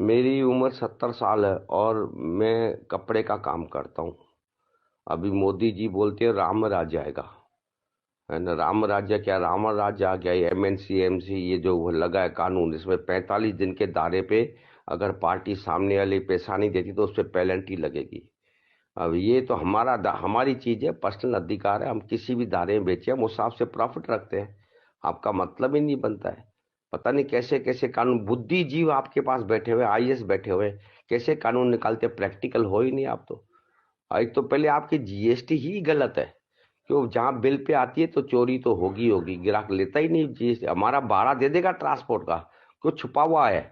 मेरी उम्र 70 साल है और मैं कपड़े का काम करता हूँ। अभी मोदी जी बोलते हैं राम राज्य आएगा, है ना। राम राज्य क्या, राम राज्य आ गया। एमएनसी एमसी ये जो लगा है कानून, इसमें 45 दिन के दायरे पे अगर पार्टी सामने वाली पैसा नहीं देती तो उस पर पेनल्टी लगेगी। अब ये तो हमारी चीज है, पर्सनल अधिकार है। हम किसी भी दायरे में बेचे, हम उस हिसाब से प्रॉफिट रखते हैं। आपका मतलब ही नहीं बनता है। पता नहीं कैसे कैसे कानून, बुद्धिजीव आपके पास बैठे हुए, आईएएस बैठे हुए, कैसे कानून निकालते, प्रैक्टिकल हो ही नहीं आप तो। एक तो पहले आपकी जीएसटी ही गलत है। क्यों, जहां बिल पे आती है तो चोरी तो होगी होगी, ग्राहक लेता ही नहीं जीएसटी। हमारा भाड़ा दे देगा ट्रांसपोर्ट का, क्यों, छुपा हुआ है।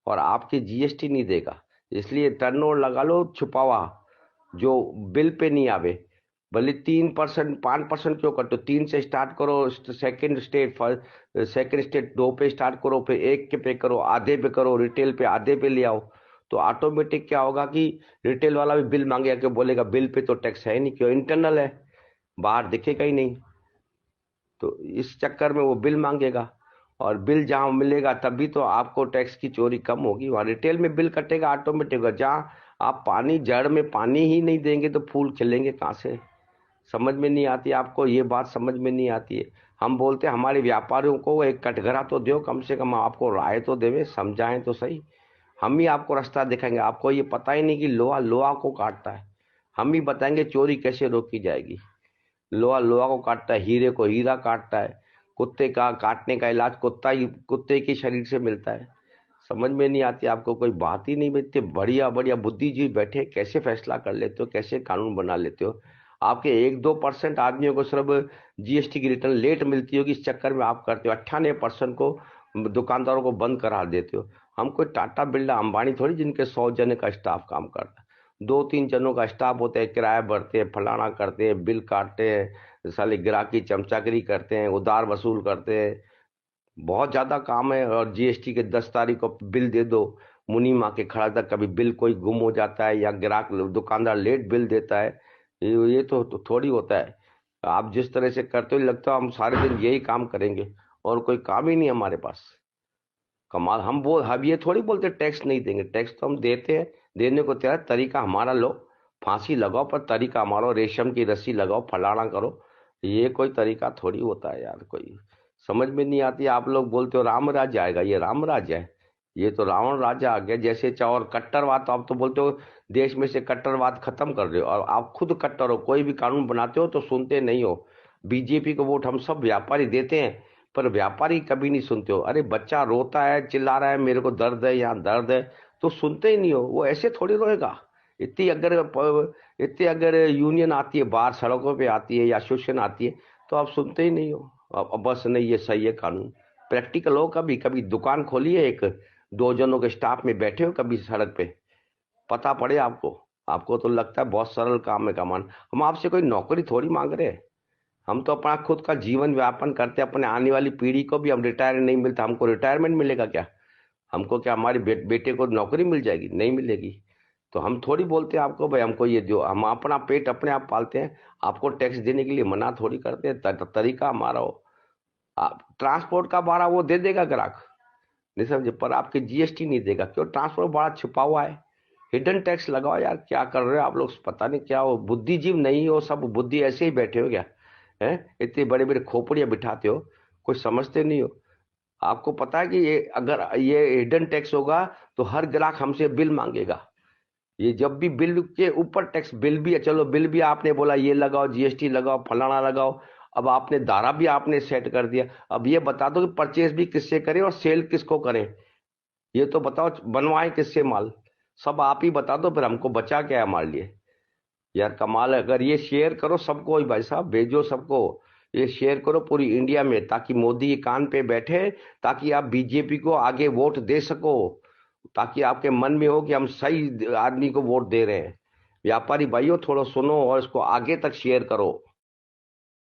और आपकी जीएसटी नहीं देगा, इसलिए टर्नओवर लगा लो छुपा हुआ, जो बिल पे नहीं आवे। भले 3% 5% क्यों करते हो, 3 से स्टार्ट करो। सेकंड स्टेट 2 पे स्टार्ट करो, फिर 1 के पे करो, आधे पे करो, रिटेल पे आधे पे ले आओ। तो ऑटोमेटिक क्या होगा कि रिटेल वाला भी बिल मांगेगा, कि बोलेगा बिल पे तो टैक्स है नहीं, क्यों, इंटरनल है, बाहर दिखेगा ही नहीं। तो इस चक्कर में वो बिल मांगेगा। और बिल जहां मिलेगा तभी तो आपको टैक्स की चोरी कम होगी, वहां रिटेल में बिल कटेगा ऑटोमेटिक होगा। जहाँ आप पानी, जड़ में पानी ही नहीं देंगे तो फूल खिलेंगे कहाँ से। समझ में नहीं आती आपको ये बात, समझ में नहीं आती है। हम बोलते हैं हमारे व्यापारियों को एक कटघरा तो दो, कम से कम आपको राय तो देवे, समझाएं तो सही। हम ही आपको रास्ता दिखाएंगे। आपको ये पता ही नहीं कि लोहा लोहा को काटता है। हम ही बताएंगे चोरी कैसे रोकी जाएगी। लोहा लोहा को काटता है, हीरे को हीरा काटता है। कुत्ते का काटने का इलाज कुत्ता ही, कुत्ते के शरीर से मिलता है। समझ में नहीं आती आपको, कोई बात ही नहीं मिलती। बढ़िया बढ़िया बुद्धिजीवी बैठे, कैसे फैसला कर लेते हो, कैसे कानून बना लेते हो। आपके 1-2% आदमियों को सिर्फ जीएसटी की रिटर्न लेट मिलती होगी, इस चक्कर में आप करते हो। 98% को दुकानदारों को बंद करा देते हो। हम कोई टाटा बिरला अंबानी थोड़ी, जिनके 100 जने का स्टाफ काम करता है। 2-3 जनों का स्टाफ होता है, किराया भरते हैं, फलाना करते हैं, बिल काटते हैं, साले ग्राहकी चमचागिरी करते हैं, उधार वसूल करते हैं। बहुत ज्यादा काम है। और जीएसटी के 10 तारीख को बिल दे दो, मुनी माँ के खड़ा तक कभी बिल कोई गुम हो जाता है या ग्राहक दुकानदार लेट बिल देता है। ये तो थोड़ी होता है। आप जिस तरह से करते हो, लगता है हम सारे दिन यही काम करेंगे और कोई काम ही नहीं हमारे पास। कमाल। हम ये थोड़ी बोलते टैक्स नहीं देंगे, टैक्स तो हम देते हैं, देने को तैयार। तरीका हमारा लो, फांसी लगाओ, पर तरीका हमारा, रेशम की रस्सी लगाओ, फलाना करो। ये कोई तरीका थोड़ी होता है यार, कोई समझ में नहीं आती। आप लोग बोलते हो राम राज्य आएगा, ये राम राज्य है? ये तो रावण राज्य आ गया जैसे चाहो। और कट्टरवाद तो आप तो बोलते हो देश में से कट्टरवाद खत्म कर रहे हो, और आप खुद कट्टर हो। कोई भी कानून बनाते हो तो सुनते नहीं हो। बीजेपी को वोट हम सब व्यापारी देते हैं, पर व्यापारी कभी नहीं सुनते हो। अरे बच्चा रोता है, चिल्ला रहा है, मेरे को दर्द है, यहाँ दर्द है, तो सुनते ही नहीं हो। वो ऐसे थोड़ी रोएगा। इतनी अगर इतनी अगर यूनियन आती है बाहर, सड़कों पे आती है या एसोसिएशन आती है, तो आप सुनते ही नहीं हो। अब बस नहीं, ये सही है कानून। प्रैक्टिकल हो, कभी कभी दुकान खोली है, एक 2 जनों के स्टाफ में बैठे हो कभी सड़क पे, पता पड़े आपको। आपको तो लगता है बहुत सरल काम है कमान। हम आपसे कोई नौकरी थोड़ी मांग रहे हैं। हम तो अपना खुद का जीवन व्यापन करते हैं, अपने आने वाली पीढ़ी को भी। हम रिटायर नहीं मिलता, हमको रिटायरमेंट मिलेगा क्या? हमको क्या हमारे बेटे को नौकरी मिल जाएगी? नहीं मिलेगी। तो हम थोड़ी बोलते हैं आपको भाई हमको ये दो। हम अपना पेट अपने आप पालते हैं, आपको टैक्स देने के लिए मना थोड़ी करते हैं। तरीका हमारा हो। आप ट्रांसपोर्ट का भाड़ा वो दे देगा ग्राहक, नहीं समझे, पर आपके जीएसटी नहीं देगा। क्यों? ट्रांसपोर्ट बड़ा छुपा हुआ है। हिडन टैक्स लगाओ यार, क्या कर रहे हो आप लोग, पता नहीं क्या हो। बुद्धिजीव नहीं हो, सब बुद्धि ऐसे ही बैठे हो क्या? हैं, इतने बड़े बड़े खोपड़ियां बिठाते हो, कुछ समझते नहीं हो। आपको पता है कि ये अगर ये हिडन टैक्स होगा तो हर ग्राहक हमसे बिल मांगेगा। ये जब भी बिल के ऊपर टैक्स, बिल भी, चलो बिल भी आपने बोला ये लगाओ, जीएसटी लगाओ, फलाना लगाओ। अब आपने दारा भी आपने सेट कर दिया। अब ये बता दो कि परचेज भी किससे करें और सेल किसको करें। ये तो बताओ, बनवाएं किससे माल। सब आप ही बता दो, फिर हमको बचा क्या है हमारे लिए। यार कमाल है। अगर ये शेयर करो सबको, ही भाई साहब भेजो सबको, ये शेयर करो पूरी इंडिया में, ताकि मोदी ये कान पे बैठे, ताकि आप बीजेपी को आगे वोट दे सको, ताकि आपके मन में हो कि हम सही आदमी को वोट दे रहे हैं। व्यापारी भाइयों थोड़ा सुनो और इसको आगे तक शेयर करो।